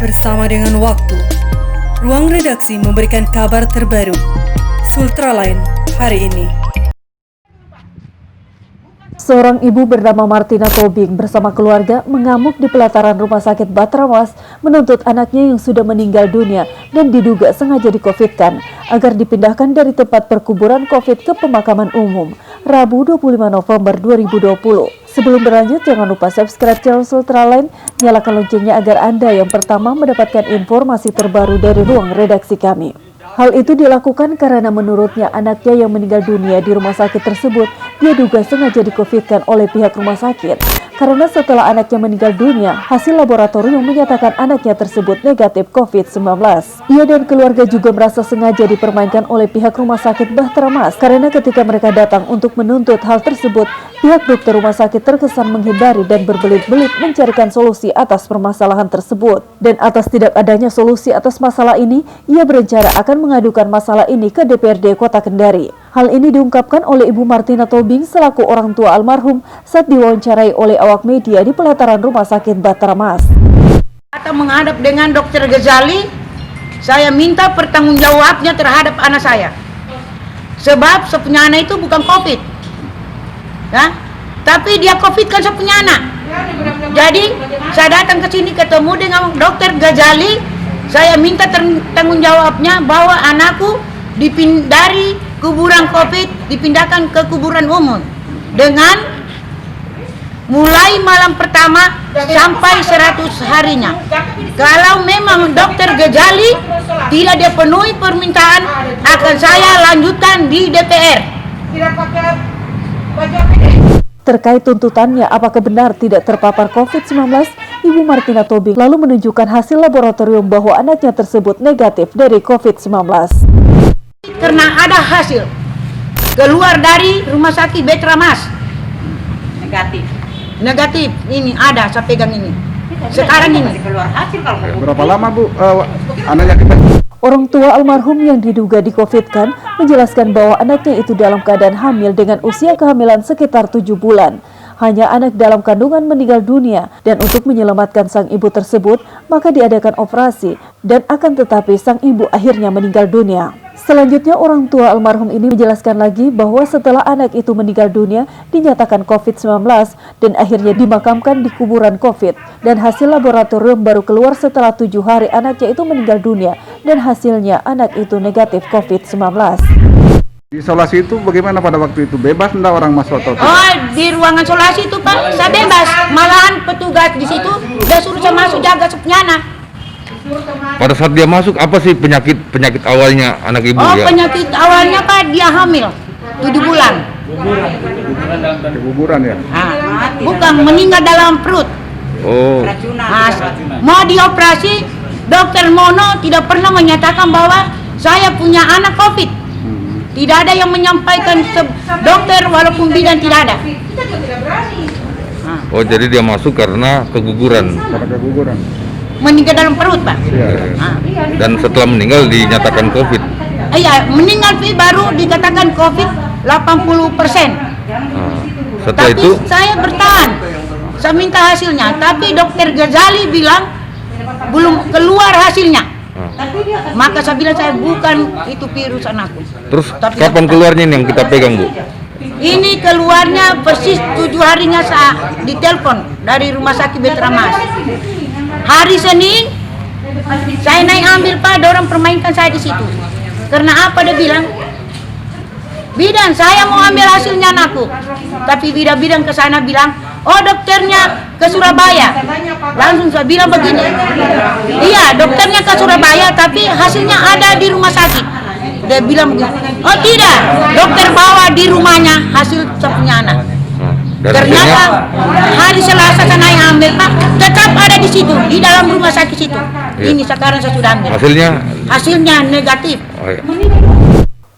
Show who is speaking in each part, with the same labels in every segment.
Speaker 1: bersama dengan waktu. Ruang redaksi memberikan kabar terbaru. Sultraline hari ini.
Speaker 2: Seorang ibu bernama Martina Tobing bersama keluarga mengamuk di pelataran Rumah Sakit Batramas menuntut anaknya yang sudah meninggal dunia dan diduga sengaja di-COVID-kan agar dipindahkan dari tempat perkuburan COVID ke pemakaman umum Rabu 25 November 2020. Sebelum berlanjut, jangan lupa subscribe channel Sultraline, nyalakan loncengnya agar Anda yang pertama mendapatkan informasi terbaru dari ruang redaksi kami. Hal itu dilakukan karena menurutnya anaknya yang meninggal dunia di rumah sakit tersebut diduga sengaja di-COVID-kan oleh pihak rumah sakit. Karena setelah anaknya meninggal dunia, hasil laboratorium menyatakan anaknya tersebut negatif COVID-19. Ia dan keluarga juga merasa sengaja dipermainkan oleh pihak rumah sakit Batramas karena ketika mereka datang untuk menuntut hal tersebut, pihak dokter rumah sakit terkesan menghindari dan berbelit-belit mencarikan solusi atas permasalahan tersebut. Dan atas tidak adanya solusi atas masalah ini, ia berencana akan mengadukan masalah ini ke DPRD Kota Kendari. Hal ini diungkapkan oleh Ibu Martina Tobing selaku orang tua almarhum saat diwawancarai oleh awak media di pelataran Rumah Sakit Batramas.
Speaker 3: Atau menghadap dengan Dokter Ghazali, saya minta pertanggungjawabnya terhadap anak saya. Sebab sepunya anak itu bukan COVID, ya, tapi dia COVID kan sepunya anak. Jadi saya datang ke sini ketemu dengan Dokter Ghazali, saya minta tanggungjawabnya bahwa anakku dari kuburan COVID dipindahkan ke kuburan umum dengan mulai malam pertama sampai 100 harinya. Kalau memang Dokter Ghazali tidak dipenuhi permintaan, akan saya lanjutkan di DPR.
Speaker 2: Terkait tuntutannya apakah benar tidak terpapar COVID-19, Ibu Martina Tobing lalu menunjukkan hasil laboratorium bahwa anaknya tersebut negatif dari COVID-19.
Speaker 3: Karena ada hasil keluar dari rumah sakit Batramas negatif, ini ada, saya pegang ini sekarang ini.
Speaker 4: Berapa lama Bu anaknya kita?
Speaker 2: Orang tua almarhum yang diduga di-COVID-kan menjelaskan bahwa anaknya itu dalam keadaan hamil dengan usia kehamilan sekitar 7 bulan. Hanya anak dalam kandungan meninggal dunia dan untuk menyelamatkan sang ibu tersebut maka diadakan operasi dan akan tetapi sang ibu akhirnya meninggal dunia. Selanjutnya orang tua almarhum ini menjelaskan lagi bahwa setelah anak itu meninggal dunia dinyatakan COVID-19 dan akhirnya dimakamkan di kuburan COVID dan hasil laboratorium baru keluar setelah 7 hari anaknya itu meninggal dunia dan hasilnya anak itu negatif COVID-19.
Speaker 4: Isolasi itu bagaimana pada waktu itu? Bebas enggak orang masuk atau tidak?
Speaker 3: Oh, di ruangan isolasi itu Pak, saya bebas. Malahan petugas di situ udah suruh saya masuk jaga sepenyana.
Speaker 5: Pada saat dia masuk, apa sih penyakit awalnya anak ibu ya?
Speaker 3: Penyakit awalnya Pak, dia hamil 7 bulan.
Speaker 4: Keguguran ya?
Speaker 3: Bukan, meninggal dalam perut.
Speaker 5: Oh.
Speaker 3: Mau dioperasi, Dokter Mono tidak pernah menyatakan bahwa saya punya anak COVID. Tidak ada yang menyampaikan dokter walaupun bidan tidak ada.
Speaker 5: Oh, jadi dia masuk karena keguguran.
Speaker 4: Karena keguguran.
Speaker 3: Meninggal dalam perut, Pak.
Speaker 5: Dan setelah meninggal dinyatakan COVID.
Speaker 3: Iya, meninggal baru dikatakan COVID 80%.
Speaker 5: Setelah
Speaker 3: Tapi
Speaker 5: itu
Speaker 3: saya bertahan. Saya minta hasilnya, tapi Dokter Ghazali bilang belum keluar hasilnya. Maka saya bilang saya bukan itu virus anakku.
Speaker 5: terus
Speaker 3: Tapi
Speaker 5: kapan keluarnya ini yang kita pegang, Bu?
Speaker 3: Ini keluarnya persis 7 harinya saya ditelepon dari rumah sakit Batramas. Hari Senin saya naik ambil Pak, orang permainkan saya di situ. Karena apa dia bilang? Bidan, saya mau ambil hasilnya anakku. Tapi bidan ke sana bilang, oh dokternya ke Surabaya. Langsung saya bilang begini, iya dokternya ke Surabaya tapi hasilnya ada di rumah sakit. Dia bilang begini, oh tidak, dokter bawa di rumahnya hasil punya anak. Ternyata hari Selasa saya naik ambil Pak, tetap ada di situ, di dalam rumah sakit situ. Ini sekarang saya sudah ambil. Hasilnya negatif.
Speaker 5: Oh, iya.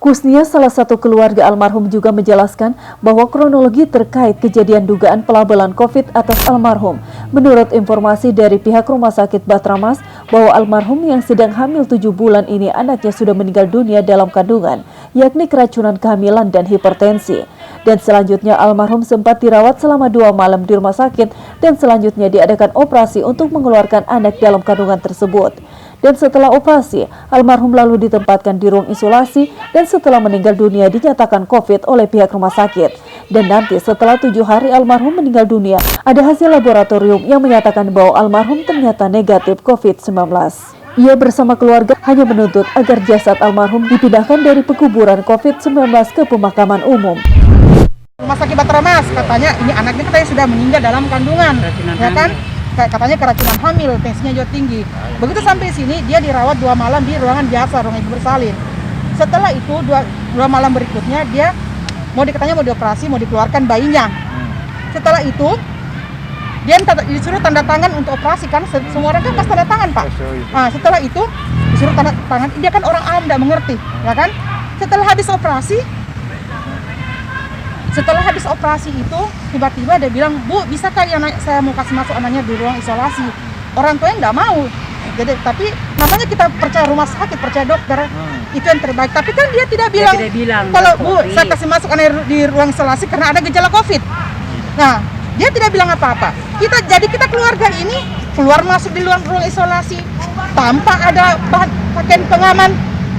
Speaker 2: Kusnia, salah satu keluarga almarhum, juga menjelaskan bahwa kronologi terkait kejadian dugaan pelabelan COVID atas almarhum. Menurut informasi dari pihak Rumah Sakit Batramas, bahwa almarhum yang sedang hamil 7 bulan ini anaknya sudah meninggal dunia dalam kandungan, yakni keracunan kehamilan dan hipertensi. Dan selanjutnya almarhum sempat dirawat selama 2 malam di rumah sakit dan selanjutnya diadakan operasi untuk mengeluarkan anak dalam kandungan tersebut. Dan setelah operasi, almarhum lalu ditempatkan di ruang isolasi dan setelah meninggal dunia dinyatakan COVID oleh pihak rumah sakit. Dan nanti setelah 7 hari almarhum meninggal dunia, ada hasil laboratorium yang menyatakan bahwa almarhum ternyata negatif COVID-19. Ia bersama keluarga hanya menuntut agar jasad almarhum dipindahkan dari pekuburan COVID-19 ke pemakaman umum.
Speaker 6: Rumah sakit Batramas katanya ini anaknya katanya sudah meninggal dalam kandungan, ya kan? Katanya keracunan hamil, tensinya juga tinggi. Begitu sampai sini dia dirawat 2 malam di ruangan biasa, ruang ibu bersalin. Setelah itu 2 malam berikutnya dia katanya mau dioperasi, mau dikeluarkan bayinya. Setelah itu dia disuruh tanda tangan untuk operasi, kan semua orang kan pas tanda tangan, Pak. Nah, setelah itu disuruh tanda tangan, dia kan orang awam tidak mengerti, ya kan? Setelah habis operasi itu tiba-tiba dia bilang, "Bu, bisakah saya mau kasih masuk anaknya di ruang isolasi?" Orang tuanya tidak mau. Jadi tapi namanya kita percaya rumah sakit, percaya dokter, itu yang terbaik. Tapi kan dia tidak bilang kalau Bu, saya kasih masuk anak di ruang isolasi karena ada gejala COVID. Nah, dia tidak bilang apa-apa. Kita keluarga ini keluar masuk di luar ruang isolasi tanpa ada pakaian pengaman.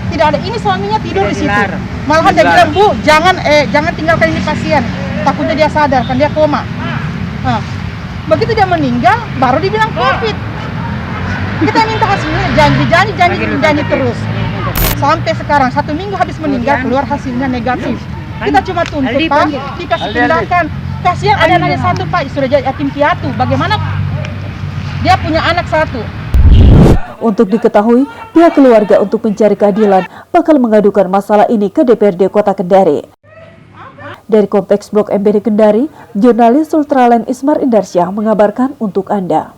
Speaker 6: Tidak ada. Ini suaminya tidur di situ. Malahan dia bilang, "Bu, jangan tinggalkan ini pasien. Takutnya dia sadar, kan dia koma." Nah, begitu dia meninggal baru dibilang COVID. Kita minta hasilnya, janji terus. Sampai sekarang 1 minggu habis meninggal keluar hasilnya negatif. Kita cuma tuntut, Pak, dikasih tindakan. Kasihan ada anaknya 1, Pak, sudah jadi yatim piatu. Bagaimana dia punya anak 1?
Speaker 2: Untuk diketahui, pihak keluarga untuk mencari keadilan bakal mengadukan masalah ini ke DPRD Kota Kendari. Dari Kompleks Blok MBD Kendari, jurnalis Sultraline Ismar Indarsyah mengabarkan untuk Anda.